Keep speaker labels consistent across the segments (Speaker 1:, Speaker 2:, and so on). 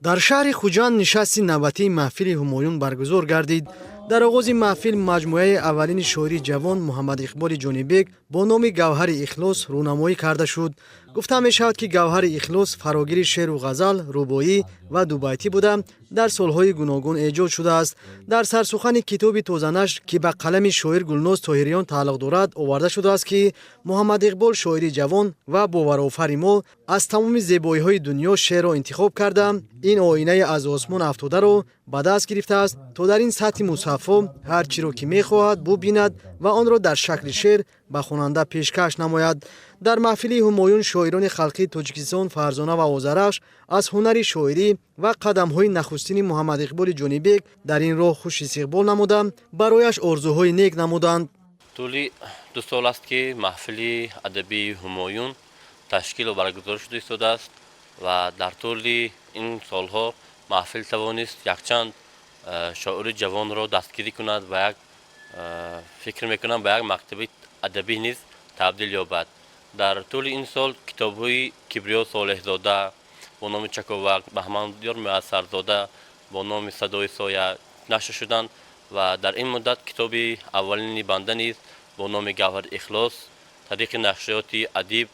Speaker 1: در شهر خوجند نشست نوبتی محفل همایون برگزار گردید. در آغاز محفل مجموعه اولین شاعری جوان محمد اقبال جانبک با نام گوهر اخلاص رونمایی کرده شد. گفته می شود که گوهر اخلاص فراگیر شعر و غزل، رباعی و دوبیتی بوده در سالهای گوناگون ایجاد شده است. در سرسخن کتاب تازه‌نشر که به قلم شاعر گلناز طاهریان تعلق دارد آورده شده است که محمد اقبال شاعری جوان و باورآفرین ما از تمام زیبایی‌های دنیا شعر را انتخاب کرده این آینه از آسمان افتاده را به دست گرفته است تا در این سطح مصفا هر چی را که می‌خواهد ببیند و آن را در شکل شعر به خواننده پیشکش نماید. در محفل همایون شاعران خلقی تاجیکستان فرزانه و آذرخش از هنر شاعری و قدم‌های نخستین محمد اقبال جانبک در این راه خوش استقبال نمودند، برایش آرزوهای نیک نمودند.
Speaker 2: طولی 2 سال است که محفل ادبی همایون تشکیل و برگزار شده ایستاده است و در طول این سالها محفل توانست یکچند شاعر جوان را دستگیری کند و فکر میکنم به یک مکتب ادبی نیز تبدیل یابد. در طول این سال کتاب‌های کبریا صالح زاده با نام چکاوک، بهمن‌یار میسرزاده با نام صدای سایه نشر شدند و در این مدت کتاب اولین بنده نیز با نام گوهر اخلاص طریق نشریات ادیب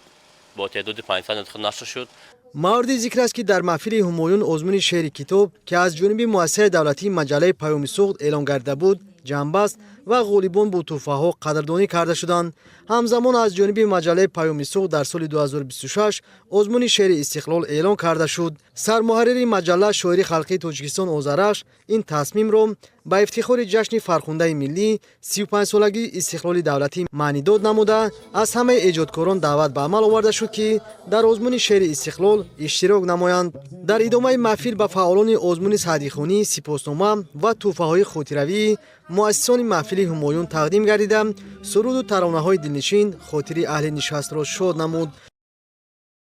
Speaker 2: با تعداد 500 نسخه نشر شد.
Speaker 1: مورد ذکر است که در محفل همایون آزمون شعر کتاب که از جانب مؤسسه دولتی مجله پیام سوخت اعلان گردیده بود جنب است و غالیبان با تحفه‌ها قدردانی کرده شدند. همزمان از جانب مجله پیام سوخت در سال 2026 آزمون شعر استقلال اعلان کرده شد. سرمحرر مجله شاعر خلقی تاجیکستان آذرخش این تصمیم را با افتخار جشن فرخنده ملی 35 سالگی استقلال دولتی معنی داد نموده از همه ایجادکاران دعوت به عمل آورده شد که در آزمون شعر استقلال اشتراک نمایند. در ادامه محفل به فعالان آزمون سعدیخانی سپاسنامه و تحفه‌های خاطروی مؤسسان محفل همایون تقدیم گردیده سرود و ترانه‌های دلنشین خاطر اهل نشست را شاد نمود.